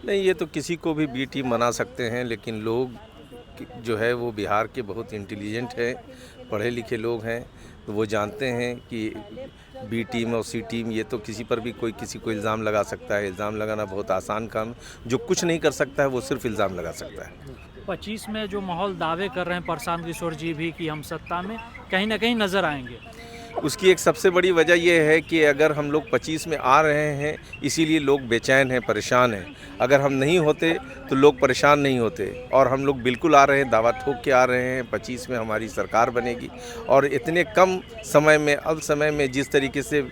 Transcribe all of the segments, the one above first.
नहीं, ये तो किसी को भी बी टीम बना सकते हैं, लेकिन लोग जो है वो बिहार के बहुत इंटेलिजेंट हैं, पढ़े लिखे लोग हैं, तो वो जानते हैं कि बी टीम और सी टीम ये तो किसी पर भी कोई किसी को इल्ज़ाम लगा सकता है। इल्ज़ाम लगाना बहुत आसान काम, जो कुछ नहीं कर सकता है वो सिर्फ इल्ज़ाम लगा सकता है। 25 में जो माहौल दावे कर रहे हैं प्रशांत किशोर जी भी कि हम सत्ता में कहीं ना कहीं नजर आएंगे। उसकी एक सबसे बड़ी वजह यह है कि अगर हम लोग 25 में आ रहे हैं, इसीलिए लोग बेचैन हैं, परेशान हैं। अगर हम नहीं होते तो लोग परेशान नहीं होते, और हम लोग बिल्कुल आ रहे हैं, दावा ठोक के आ रहे हैं। 25 में हमारी सरकार बनेगी, और इतने कम समय में, अल्प समय में जिस तरीके से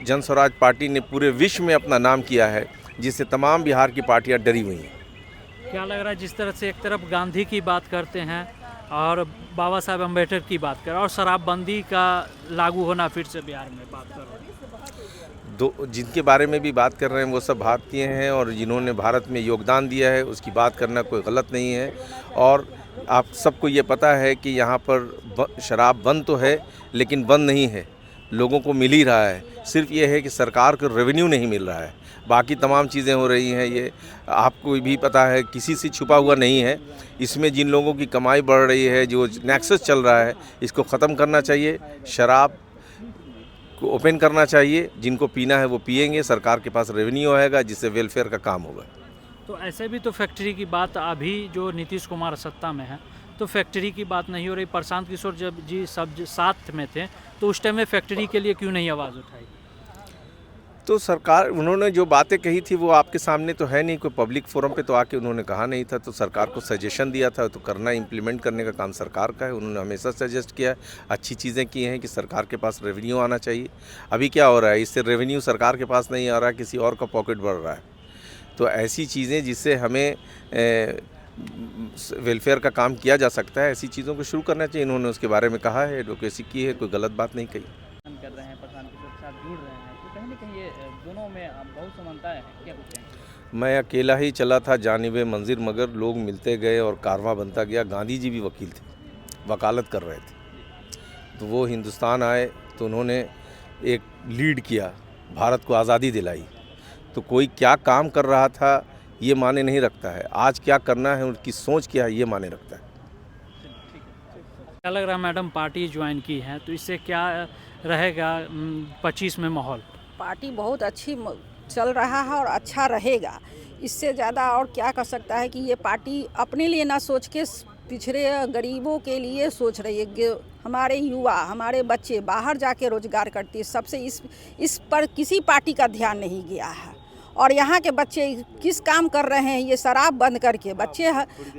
जन स्वराज पार्टी ने पूरे विश्व में अपना नाम किया है, जिससे तमाम बिहार की पार्टियाँ डरी हुई हैं। क्या लग रहा है, जिस तरह से एक तरफ गांधी की बात करते हैं और बाबा साहेब अम्बेडकर की बात कर रहे हैं, और शराबबंदी का लागू होना फिर से बिहार में बात कर रहे हैं, दो जिनके बारे में भी बात कर रहे हैं वो सब भारतीय हैं, और जिन्होंने भारत में योगदान दिया है उसकी बात करना कोई गलत नहीं है। और आप सबको ये पता है कि यहाँ पर शराब बंद तो है, लेकिन बंद नहीं है, लोगों को मिल ही रहा है। सिर्फ ये है कि सरकार को रेवेन्यू नहीं मिल रहा है, बाकी तमाम चीज़ें हो रही हैं। ये आपको भी पता है, किसी से छुपा हुआ नहीं है। इसमें जिन लोगों की कमाई बढ़ रही है, जो नेक्सस चल रहा है, इसको ख़त्म करना चाहिए। शराब को ओपन करना चाहिए, जिनको पीना है वो पिएंगे, सरकार के पास रेवेन्यू आएगा जिससे वेलफेयर का काम होगा। तो ऐसे भी तो फैक्ट्री की बात, अभी जो नीतीश कुमार सत्ता में है तो फैक्ट्री की बात नहीं हो रही। प्रशांत किशोर जब जी सब साथ में थे तो उस टाइम में फैक्ट्री के लिए क्यों नहीं आवाज़ उठाई? तो सरकार, उन्होंने जो बातें कही थी वो आपके सामने तो है नहीं, कोई पब्लिक फोरम पे तो आके उन्होंने कहा नहीं था। तो सरकार को सजेशन दिया था, तो करना, इम्प्लीमेंट करने का काम सरकार का है। उन्होंने हमेशा सजेस्ट किया है, अच्छी चीज़ें की हैं कि सरकार के पास रेवेन्यू आना चाहिए। अभी क्या हो रहा है, इससे रेवेन्यू सरकार के पास नहीं आ रहा है, किसी और का पॉकेट बढ़ रहा है। तो ऐसी चीज़ें जिससे हमें वेलफेयर का काम किया जा सकता है, ऐसी चीज़ों को शुरू करना चाहिए। इन्होंने उसके बारे में कहा है, एडवोकेसी की है, कोई गलत बात नहीं कही। कर रहे हैं, प्रशांत किशोर के साथ जुड़ रहे हैं, तो कहीं ना कहीं ये दोनों में बहुत समानताएं हैं, क्या कुछ कहेंगे? मैं अकेला ही चला था जानिबे मंजिल, मगर लोग मिलते गए और कारवां बनता गया। गांधी जी भी वकील थे, वकालत कर रहे थे, तो वो हिंदुस्तान आए तो उन्होंने एक लीड किया, भारत को आज़ादी दिलाई। तो कोई क्या काम कर रहा था ये माने नहीं रखता है, आज क्या करना है, उनकी सोच क्या है, ये माने रखता है। क्या लग रहा है मैडम, पार्टी ज्वाइन की है तो इससे क्या रहेगा 25 में माहौल? पार्टी बहुत अच्छी चल रहा है और अच्छा रहेगा। इससे ज़्यादा और क्या कर सकता है कि ये पार्टी अपने लिए ना सोच के पिछड़े गरीबों के लिए सोच रही है। हमारे युवा, हमारे बच्चे बाहर जाके रोजगार करते हैं, सबसे इस पर किसी पार्टी का ध्यान नहीं गया है। और यहाँ के बच्चे किस काम कर रहे हैं, ये शराब बंद करके बच्चे,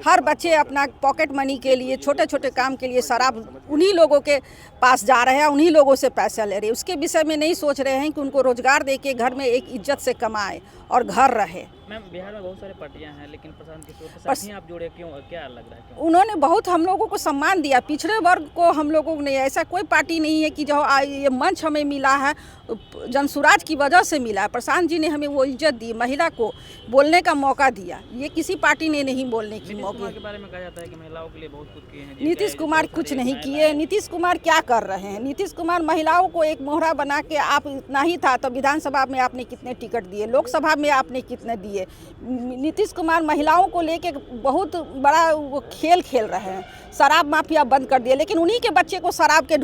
हर बच्चे अपना पॉकेट मनी के लिए, छोटे छोटे काम के लिए शराब उन्हीं लोगों के पास जा रहे हैं, उन्हीं लोगों से पैसा ले रहे हैं। उसके विषय में नहीं सोच रहे हैं कि उनको रोजगार दे के घर में एक इज्जत से कमाए और घर रहे। मैम, बिहार में बहुत सारे पार्टियां हैं, लेकिन प्रशांत किशोर के साथ ही आप जुड़े, क्यों, क्या लग रहा है, क्यों? उन्होंने बहुत हम लोगों को सम्मान दिया, पिछड़े वर्ग को हम लोगों को नहीं, ऐसा कोई पार्टी नहीं है कि जो ये मंच हमें मिला है जनसुराज की वजह से मिला है। प्रशांत जी ने हमें वो इज्जत दी, महिला को बोलने का मौका दिया, ये किसी पार्टी ने नहीं बोलने की मौका। नीतीश कुमार के बारे में कहा जाता है कि महिलाओं के लिए बहुत कुछ किए हैं। नीतीश कुमार कुछ नहीं किए। नीतीश कुमार क्या कर रहे हैं? नीतीश कुमार महिलाओं को एक मोहरा बना के, आप इतना ही था तो विधानसभा में आपने कितने टिकट दिए, लोकसभा में आपने कितने दिए? नीतीश कुमार महिलाओं को लेके बहुत बड़ा वो खेल खेल रहे हैं। शराब माफिया बंद कर दिए, लेकिन उन्हीं के बच्चे को शराब के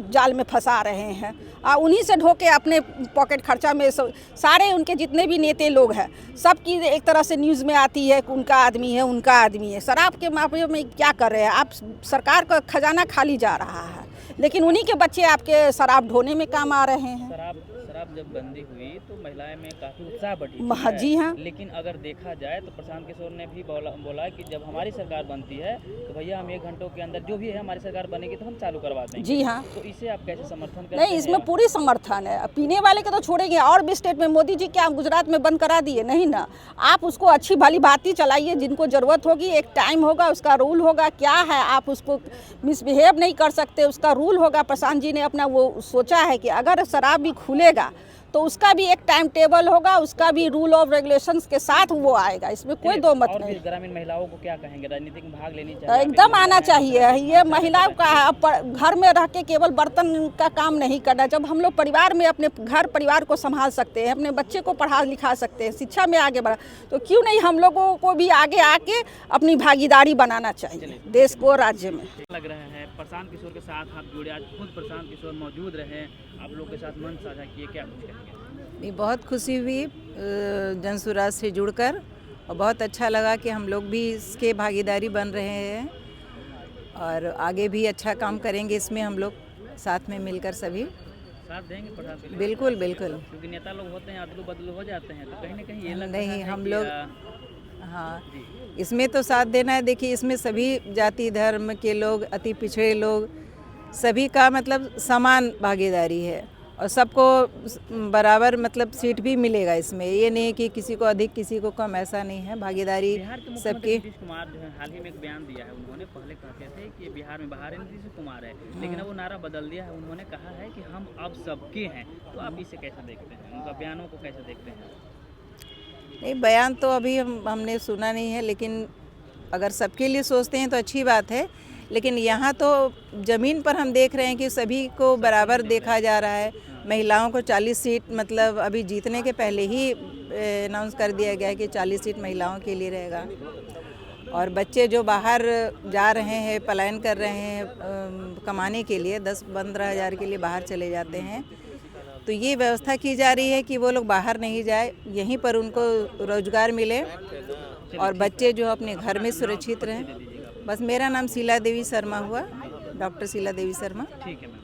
जाल में फंसा रहे हैं। उन्हीं से ढोके अपने पॉकेट खर्चा में सारे उनके जितने भी नेता लोग हैं, सबकी एक तरह से न्यूज़ में आती है कि उनका आदमी है, उनका आदमी है। शराब के माफिया में क्या कर रहे हैं आप? सरकार का खजाना खाली जा रहा है, लेकिन उन्हीं के बच्चे आपके शराब ढोने में काम आ रहे हैं। शराब जब बंदी हुई तो महिलाएं में काफी उत्साह बढ़ी, जी हाँ। लेकिन अगर देखा जाए तो प्रशांत किशोर ने भी बोला कि जब हमारी सरकार बनती है तो भैया हम 1 घंटों के अंदर जो भी है हमारी सरकार बनेगी तो हम चालू करवा देंगे। जी हाँ। तो इसे आप कैसे समर्थन करते हैं? नहीं, इसमें पूरी समर्थन है। पीने वाले के तो छोड़ेंगे, और भी स्टेट में मोदी जी क्या गुजरात में बंद करा दिए? नहीं ना। आप उसको अच्छी भली भांति चलाइए, जिनको ज़रूरत होगी, एक टाइम होगा, उसका रूल होगा, क्या है, आप उसको मिसबिहेव नहीं कर सकते, उसका रूल होगा। प्रशांत जी ने अपना वो सोचा है कि अगर शराब भी खुलेगा तो उसका भी एक टाइम टेबल होगा, उसका भी रूल ऑफ रेगुलेशंस के साथ वो आएगा, इसमें कोई दो मत और नहीं। भी ग्रामीण महिलाओं को क्या कहेंगे, राजनीति में भाग लेनी चाहिए? एकदम आना चाहिए। ये महिलाओं का घर में रह के केवल बर्तन का काम नहीं करना। जब हम लोग परिवार में अपने घर परिवार को संभाल सकते हैं, अपने बच्चे को पढ़ा लिखा सकते हैं, शिक्षा में आगे बढ़ा, तो क्यों नहीं हम लोगों को भी आगे आके अपनी भागीदारी बनाना चाहिए देश को, राज्य में। लग रहा है प्रशांत किशोर के साथ आप जुड़े, आज खुद प्रशांत किशोर मौजूद रहे, आप लोग के साथ मंच साझा किए, क्या कुछ कहेंगे? बहुत खुशी हुई जन सुराज से जुड़कर, और बहुत अच्छा लगा कि हम लोग भी इसके भागीदारी बन रहे हैं और आगे भी अच्छा काम करेंगे इसमें, हम लोग साथ में मिलकर सभी साथ देंगे प्रशांत के लिए? बिल्कुल बिल्कुल। क्योंकि नेता लोग होते हैं अदलू बदलू हो जाते हैं, तो कहीं ना कहीं ये लगता नहीं, है हम कि, लोग हाँ इसमें तो साथ देना है। देखिए इसमें सभी जाति धर्म के लोग, अति पिछड़े लोग, सभी का मतलब समान भागीदारी है और सबको बराबर मतलब सीट भी मिलेगा इसमें। ये नहीं कि किसी को अधिक किसी को कम, ऐसा नहीं है। भागीदारी बिहार के मुख्यमंत्री सबकी। नीतीश कुमार जो है हाल ही में एक बयान दिया है, उन्होंने पहले कहते थे कि बिहार में बाहर नीतीश कुमार है, लेकिन अब वो नारा बदल दिया है, उन्होंने कहा है कि हम अब सबके हैं। तो आप इसे कैसे देखते हैं, उनका बयानों को कैसे देखते हैं? नहीं, बयान तो अभी हमने सुना नहीं है, लेकिन अगर सबके लिए सोचते हैं तो अच्छी बात है। लेकिन यहाँ तो ज़मीन पर हम देख रहे हैं कि सभी को बराबर देखा जा रहा है। महिलाओं को 40 सीट मतलब अभी जीतने के पहले ही अनाउंस कर दिया गया है कि 40 सीट महिलाओं के लिए रहेगा। और बच्चे जो बाहर जा रहे हैं, पलायन कर रहे हैं कमाने के लिए, 10-15 हज़ार के लिए बाहर चले जाते हैं, तो ये व्यवस्था की जा रही है कि वो लोग बाहर नहीं जाए, यहीं पर उनको रोजगार मिले और बच्चे जो अपने घर में सुरक्षित रहें। बस मेरा नाम शीला देवी शर्मा हुआ, डॉक्टर शीला देवी शर्मा। ठीक है मैम।